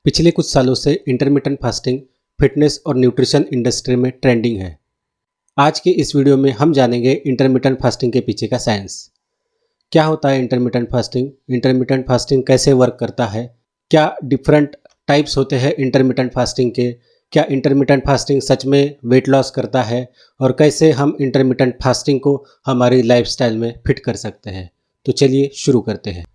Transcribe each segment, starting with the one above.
पिछले कुछ सालों से इंटरमिटेंट फास्टिंग फिटनेस और न्यूट्रिशन इंडस्ट्री में ट्रेंडिंग है। आज के इस वीडियो में हम जानेंगे इंटरमिटेंट फास्टिंग के पीछे का साइंस। क्या होता है इंटरमिटेंट फास्टिंग, इंटरमिटेंट फास्टिंग कैसे वर्क करता है, क्या डिफरेंट टाइप्स होते हैं इंटरमिटेंट फास्टिंग के, क्या इंटरमिटेंट फास्टिंग सच में वेट लॉस करता है और कैसे हम इंटरमिटेंट फास्टिंग को हमारी लाइफस्टाइल में फिट कर सकते हैं। तो चलिए शुरू करते हैं।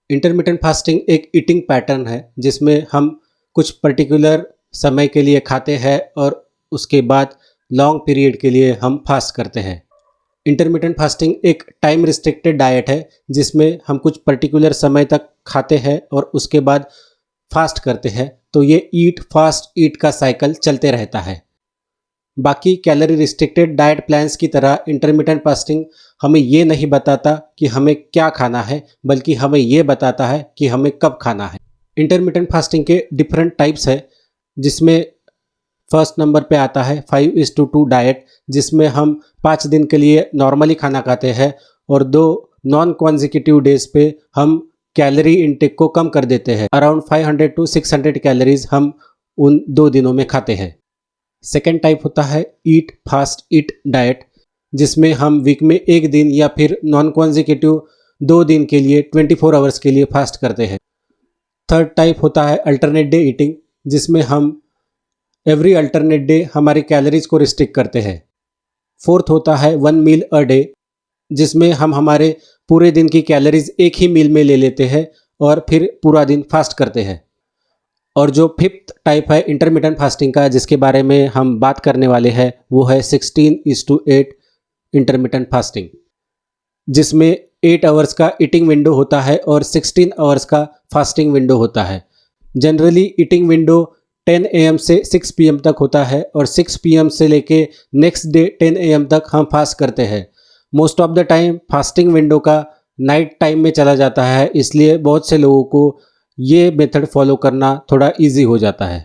इंटरमिटेंट फास्टिंग एक ईटिंग पैटर्न है जिसमें हम कुछ पर्टिकुलर समय के लिए खाते हैं और उसके बाद लॉन्ग पीरियड के लिए हम फास्ट करते हैं। इंटरमिटेंट फास्टिंग एक टाइम रिस्ट्रिक्टेड डाइट है जिसमें हम कुछ पर्टिकुलर समय तक खाते हैं और उसके बाद फास्ट करते हैं। तो ये ईट फास्ट ईट का साइकिल चलते रहता है। बाकी कैलोरी रिस्ट्रिक्टेड डाइट प्लान्स की तरह इंटरमिटेंट फास्टिंग हमें ये नहीं बताता कि हमें क्या खाना है, बल्कि हमें ये बताता है कि हमें कब खाना है। इंटरमिटेंट फास्टिंग के डिफरेंट टाइप्स है, जिसमें फर्स्ट नंबर पे आता है 5:2 डाइट, जिसमें हम 5 दिन के लिए नॉर्मली खाना खाते हैं और 2 नॉन कॉन्जिक्यूटिव डेज पे हम कैलोरी इनटेक को कम कर देते हैं। अराउंड 500 to 600 कैलोरीज हम उन 2 दिनों में खाते हैं। सेकेंड टाइप होता है ईट फास्ट ईट डाइट, जिसमें हम वीक में 1 दिन या फिर नॉन कॉन्जिक्यूटिव 2 दिन के लिए 24 आवर्स के लिए फास्ट करते हैं। थर्ड टाइप होता है अल्टरनेट डे ईटिंग, जिसमें हम एवरी अल्टरनेट डे हमारी कैलोरीज को रिस्ट्रिक्ट करते हैं। फोर्थ होता है 1 मील अ डे, जिसमें हम हमारे पूरे दिन की कैलोरीज एक ही मील में ले लेते हैं और फिर पूरा दिन फास्ट करते हैं। और जो फिफ्थ टाइप है इंटरमिटेंट फास्टिंग का, जिसके बारे में हम बात करने वाले हैं, वो है 16:8 इंटरमिटेंट फास्टिंग, जिसमें 8 आवर्स का ईटिंग विंडो होता है और 16 आवर्स का फास्टिंग विंडो होता है। जनरली ईटिंग विंडो 10 AM से 6 PM तक होता है और 6 PM से लेके नेक्स्ट डे 10 AM तक हम फास्ट करते हैं। Most of the time fasting window का नाइट टाइम में चला जाता है, इसलिए बहुत से लोगों को ये मेथड फॉलो करना थोड़ा इजी हो जाता है।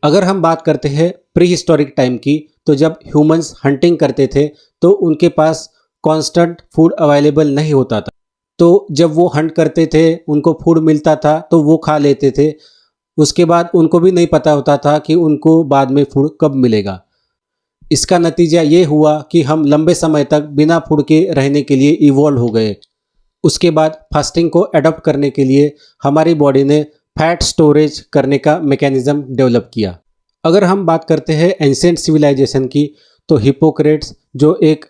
अगर हम बात करते हैं प्री हिस्टोरिक टाइम की, तो जब ह्यूमंस हंटिंग करते थे तो उनके पास कांस्टेंट फूड अवेलेबल नहीं होता था। तो जब वो हंट करते थे, उनको फूड मिलता था तो वो खा लेते थे। उसके बाद उनको भी नहीं पता होता था कि उनको बाद में फूड कब मिलेगा। इसका नतीजा ये हुआ कि हम लंबे समय तक बिना फूड के रहने के लिए इवॉल्व हो गए। उसके बाद फास्टिंग को अडॉप्ट करने के लिए हमारी बॉडी ने फैट स्टोरेज करने का मैकेनिज्म डेवलप किया। अगर हम बात करते हैं एंशिएंट सिविलाइजेशन की, तो हिप्पोक्रेट्स, जो एक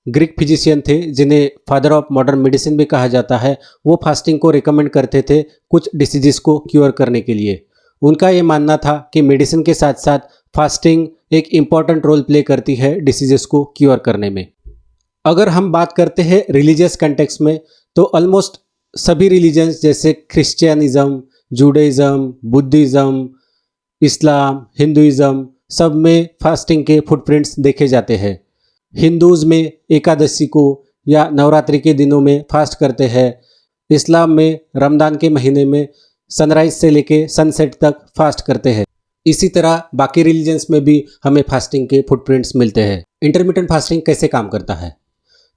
ग्रीक फिजिशियन थे जिन्हें फादर ऑफ मॉडर्न मेडिसिन भी कहा जाता है, वो फास्टिंग को रिकमेंड करते थे कुछ डिसीजेस को क्योर करने के लिए। उनका ये मानना था कि मेडिसिन के साथ साथ फास्टिंग एक इम्पॉर्टेंट रोल प्ले करती है डिसीजेस को क्योर करने में। अगर हम बात करते हैं रिलीजियस कंटेक्स्ट में, तो ऑलमोस्ट सभी रिलीजन्स जैसे क्रिश्चियनिज्म, जूडाइज्म, बुद्धिज़्म, इस्लाम, हिंदुइज्म, सब में फास्टिंग के फुटप्रिंट्स देखे जाते हैं। हिंदूज़ में एकादशी को या नवरात्रि के दिनों में फास्ट करते हैं। इस्लाम में रमज़ान के महीने में सनराइज से लेके सनसेट तक फास्ट करते हैं। इसी तरह बाकी रिलीजन्स में भी हमें फास्टिंग के फुटप्रिंट्स मिलते हैं। इंटरमिटेंट फास्टिंग कैसे काम करता है?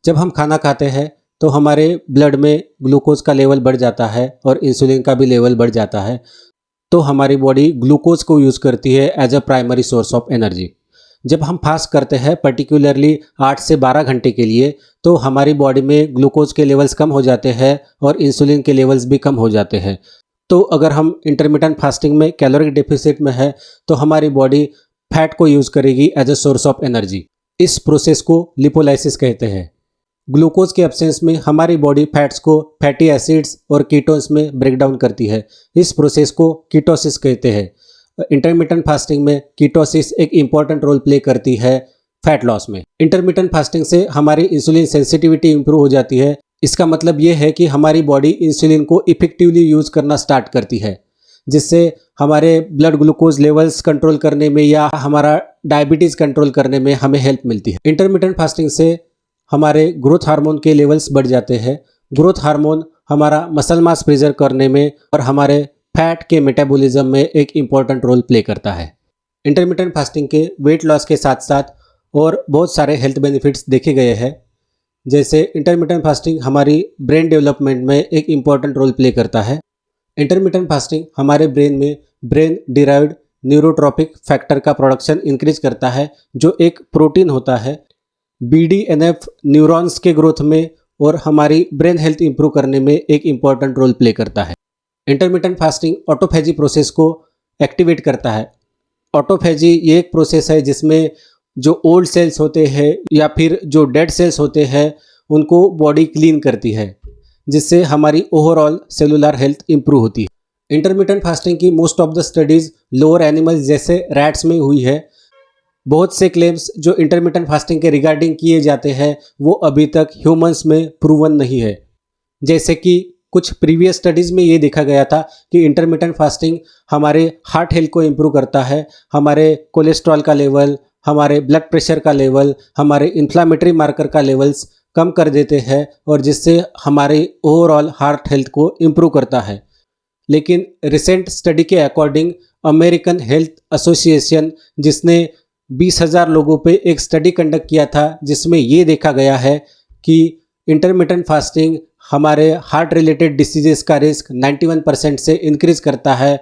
जब हम खाना खाते हैं तो हमारे ब्लड में ग्लूकोज का लेवल बढ़ जाता है और इंसुलिन का भी लेवल बढ़ जाता है। तो हमारी बॉडी ग्लूकोज को यूज़ करती है as a primary source of energy. जब हम फास्ट करते हैं पर्टिकुलरली 8 से 12 घंटे के लिए, तो हमारी बॉडी में ग्लूकोज के लेवल्स कम हो जाते हैं और इंसुलिन के लेवल्स भी कम हो जाते हैं। तो अगर हम इंटरमिटेंट फास्टिंग में कैलोरी डेफिसिट में है, तो हमारी बॉडी फैट को यूज़ करेगी as a source of energy. इस प्रोसेस को लिपोलाइसिस कहते हैं। ग्लूकोज के एब्सेंस में हमारी बॉडी फैट्स को फैटी एसिड्स और कीटोन्स में ब्रेक डाउन करती है। इस प्रोसेस को कीटोसिस कहते हैं। इंटरमिटेंट फास्टिंग में कीटोसिस एक इम्पॉर्टेंट रोल प्ले करती है फैट लॉस में। इंटरमिटेंट फास्टिंग से हमारी इंसुलिन सेंसिटिविटी इंप्रूव हो जाती है। इसका मतलब ये है कि हमारी बॉडी इंसुलिन को इफेक्टिवली यूज़ करना स्टार्ट करती है, जिससे हमारे ब्लड ग्लूकोज लेवल्स कंट्रोल करने में या हमारा डायबिटीज़ कंट्रोल करने में हमें हेल्प मिलती है। इंटरमिटेंट फास्टिंग से हमारे ग्रोथ हार्मोन के लेवल्स बढ़ जाते हैं। ग्रोथ हार्मोन हमारा मसल मास प्रिजर्व करने में और हमारे फैट के मेटाबॉलिज्म में एक इम्पॉर्टेंट रोल प्ले करता है। इंटरमिटेंट फास्टिंग के वेट लॉस के साथ साथ और बहुत सारे हेल्थ बेनिफिट्स देखे गए हैं, जैसे इंटरमिटेंट फास्टिंग हमारी ब्रेन डेवलपमेंट में एक इम्पॉर्टेंट रोल प्ले करता है। इंटरमिटेंट फास्टिंग हमारे ब्रेन में ब्रेन डिराइव्ड न्यूरोट्रॉपिक फैक्टर का प्रोडक्शन इंक्रीज करता है, जो एक प्रोटीन होता है। BDNF न्यूरॉन्स के ग्रोथ में और हमारी ब्रेन हेल्थ इंप्रूव करने में एक इम्पॉर्टेंट रोल प्ले करता है। इंटरमिटेंट फास्टिंग ऑटोफेजी प्रोसेस को एक्टिवेट करता है। ऑटोफेजी ये एक प्रोसेस है जिसमें जो ओल्ड सेल्स होते हैं या फिर जो डेड सेल्स होते हैं उनको बॉडी क्लीन करती है, जिससे हमारी ओवरऑल सेलुलर हेल्थ इंप्रूव होती है। इंटरमिटेंट फास्टिंग की most of the studies lower animals जैसे रैट्स में हुई है। बहुत से क्लेम्स जो इंटरमिटेंट फास्टिंग के रिगार्डिंग किए जाते हैं वो अभी तक ह्यूमंस में प्रूवन नहीं है। जैसे कि कुछ प्रीवियस स्टडीज़ में ये देखा गया था कि इंटरमिटेंट फास्टिंग हमारे हार्ट हेल्थ को इम्प्रूव करता है, हमारे कोलेस्ट्रॉल का लेवल, हमारे ब्लड प्रेशर का लेवल, हमारे इन्फ्लामेटरी मार्कर का लेवल्स कम कर देते हैं और जिससे हमारे ओवरऑल हार्ट हेल्थ को इम्प्रूव करता है। लेकिन रिसेंट स्टडी के अकॉर्डिंग अमेरिकन हेल्थ एसोसिएशन, जिसने 20,000 लोगों पे एक स्टडी कंडक्ट किया था, जिसमें ये देखा गया है कि इंटरमिटेंट फास्टिंग हमारे हार्ट रिलेटेड डिसीजेस का रिस्क 91% से इंक्रीज करता है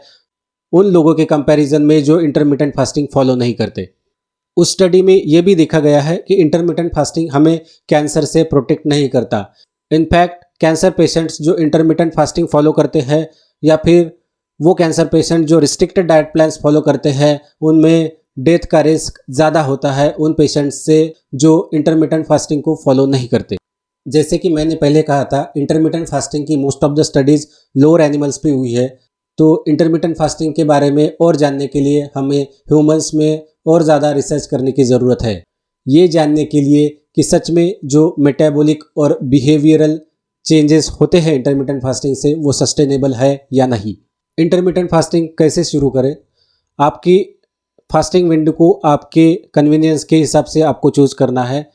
उन लोगों के कंपैरिजन में जो इंटरमिटेंट फास्टिंग फॉलो नहीं करते। उस स्टडी में ये भी देखा गया है कि इंटरमिटेंट फास्टिंग हमें कैंसर से प्रोटेक्ट नहीं करता। इनफैक्ट कैंसर पेशेंट्स जो इंटरमिटेंट फास्टिंग फॉलो करते हैं या फिर वो कैंसर पेशेंट जो रिस्ट्रिक्टेड डाइट प्लान्स फॉलो करते हैं, उनमें डेथ का रिस्क ज़्यादा होता है उन पेशेंट्स से जो इंटरमिटेंट फास्टिंग को फॉलो नहीं करते। जैसे कि मैंने पहले कहा था, इंटरमिटेंट फास्टिंग की most of the studies lower animals पे हुई है। तो इंटरमिटेंट फास्टिंग के बारे में और जानने के लिए हमें ह्यूमंस में और ज़्यादा रिसर्च करने की ज़रूरत है, ये जानने के लिए कि सच में जो मेटाबॉलिक और बिहेवियरल चेंजेस होते हैं इंटरमिटेंट फास्टिंग से वो सस्टेनेबल है या नहीं। इंटरमिटेंट फास्टिंग कैसे शुरू करें? आपकी फास्टिंग विंडो को आपके कन्वीनियंस के हिसाब से आपको चूज़ करना है।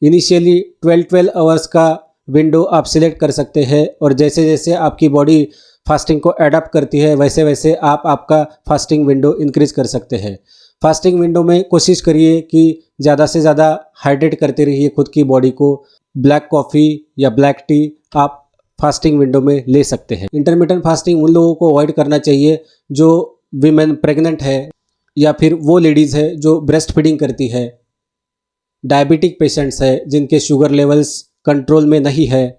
इनिशियली 12 आवर्स का विंडो आप सिलेक्ट कर सकते हैं और जैसे जैसे आपकी बॉडी फास्टिंग को एडप्ट करती है वैसे वैसे आप आपका फास्टिंग विंडो इंक्रीज कर सकते हैं। फास्टिंग विंडो में कोशिश करिए कि ज़्यादा से ज़्यादा हाइड्रेट करते रहिए खुद की बॉडी को। ब्लैक कॉफ़ी या ब्लैक टी आप फास्टिंग विंडो में ले सकते हैं। इंटरमिटेंट फास्टिंग उन लोगों को अवॉइड करना चाहिए जो वीमेन प्रेग्नेंट है या फिर वो लेडीज़ है जो ब्रेस्ट फीडिंग करती है, डायबिटिक पेशेंट्स है जिनके शुगर लेवल्स कंट्रोल में नहीं है,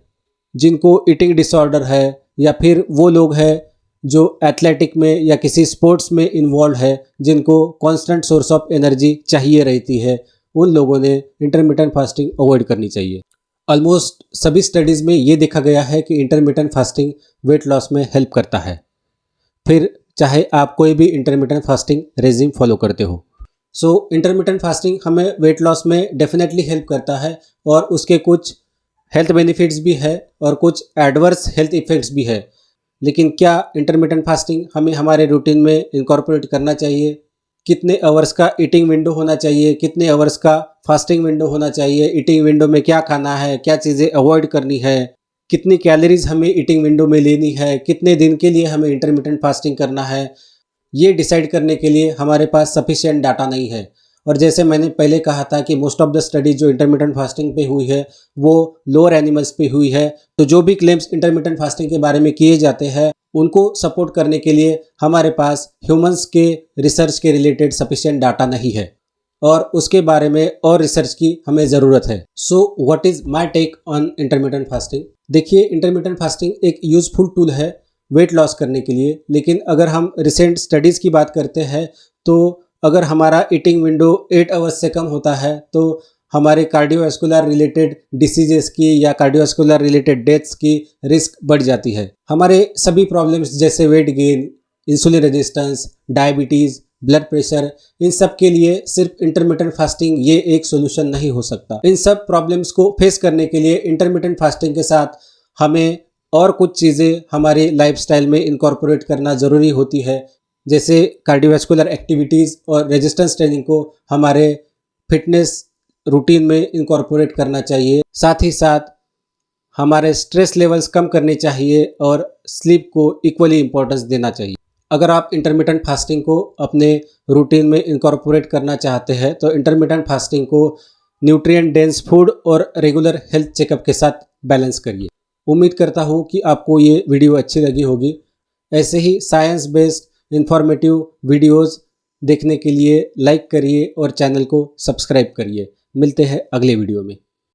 जिनको ईटिंग डिसऑर्डर है, या फिर वो लोग हैं जो एथलेटिक में या किसी स्पोर्ट्स में इन्वॉल्व है जिनको कांस्टेंट सोर्स ऑफ एनर्जी चाहिए रहती है। उन लोगों ने इंटरमिटेंट फास्टिंग अवॉइड करनी चाहिए। ऑलमोस्ट सभी स्टडीज़ में ये देखा गया है कि इंटरमिटेंट फास्टिंग वेट लॉस में हेल्प करता है, फिर चाहे आप कोई भी इंटरमिटेंट फास्टिंग रेजिम फॉलो करते हो। सो इंटरमिटेंट फास्टिंग हमें वेट लॉस में डेफिनेटली हेल्प करता है और उसके कुछ हेल्थ बेनिफिट्स भी है और कुछ एडवर्स हेल्थ इफ़ेक्ट्स भी है। लेकिन क्या इंटरमिटेंट फास्टिंग हमें हमारे रूटीन में इनकॉर्पोरेट करना चाहिए? कितने आवर्स का ईटिंग विंडो होना चाहिए, कितने आवर्स का फास्टिंग विंडो होना चाहिए, ईटिंग विंडो में क्या खाना है, क्या चीज़ें अवॉइड करनी है, कितनी कैलोरीज हमें ईटिंग विंडो में लेनी है, कितने दिन के लिए हमें इंटरमिटेंट फास्टिंग करना है, ये डिसाइड करने के लिए हमारे पास सफिशिएंट डाटा नहीं है। और जैसे मैंने पहले कहा था कि मोस्ट ऑफ द स्टडीज जो इंटरमिटेंट फास्टिंग पे हुई है वो लोअर एनिमल्स पे हुई है। तो जो भी क्लेम्स इंटरमिटेंट फास्टिंग के बारे में किए जाते हैं उनको सपोर्ट करने के लिए हमारे पास ह्यूमंस के रिसर्च के रिलेटेड सफिशिएंट डाटा नहीं है और उसके बारे में और रिसर्च की हमें ज़रूरत है। So what is my take on intermittent fasting? देखिए, इंटरमिटेंट फास्टिंग एक यूज़फुल टूल है वेट लॉस करने के लिए। लेकिन अगर हम रिसेंट स्टडीज़ की बात करते हैं तो अगर हमारा ईटिंग विंडो 8 आवर्स से कम होता है तो हमारे कार्डियोवास्कुलर रिलेटेड डिसीजेस की या कार्डियोवास्कुलर रिलेटेड डेथ्स की रिस्क बढ़ जाती है। हमारे सभी प्रॉब्लम्स जैसे weight gain, insulin resistance, diabetes, blood pressure, इन सब के लिए सिर्फ इंटरमिटेंट फास्टिंग ये एक सोल्यूशन नहीं हो सकता। इन सब प्रॉब्लम्स को फेस करने के लिए इंटरमिटेंट फास्टिंग के साथ हमें और कुछ चीज़ें हमारे लाइफस्टाइल में इनकॉर्पोरेट करना ज़रूरी होती है, जैसे कार्डियोवास्कुलर एक्टिविटीज़ और रेजिस्टेंस ट्रेनिंग को हमारे फिटनेस रूटीन में इनकॉर्पोरेट करना चाहिए। साथ ही साथ हमारे स्ट्रेस लेवल्स कम करने चाहिए और स्लीप को इक्वली इम्पोर्टेंस देना चाहिए। अगर आप इंटरमिटेंट फास्टिंग को अपने रूटीन में इनकॉर्पोरेट करना चाहते हैं तो इंटरमिटेंट फास्टिंग को न्यूट्रिएंट डेंस फूड और रेगुलर हेल्थ चेकअप के साथ बैलेंस करिए। उम्मीद करता हूँ कि आपको ये वीडियो अच्छी लगी होगी। ऐसे ही साइंस बेस्ड इंफॉर्मेटिव वीडियोस देखने के लिए लाइक करिए और चैनल को सब्सक्राइब करिए। मिलते हैं अगले वीडियो में।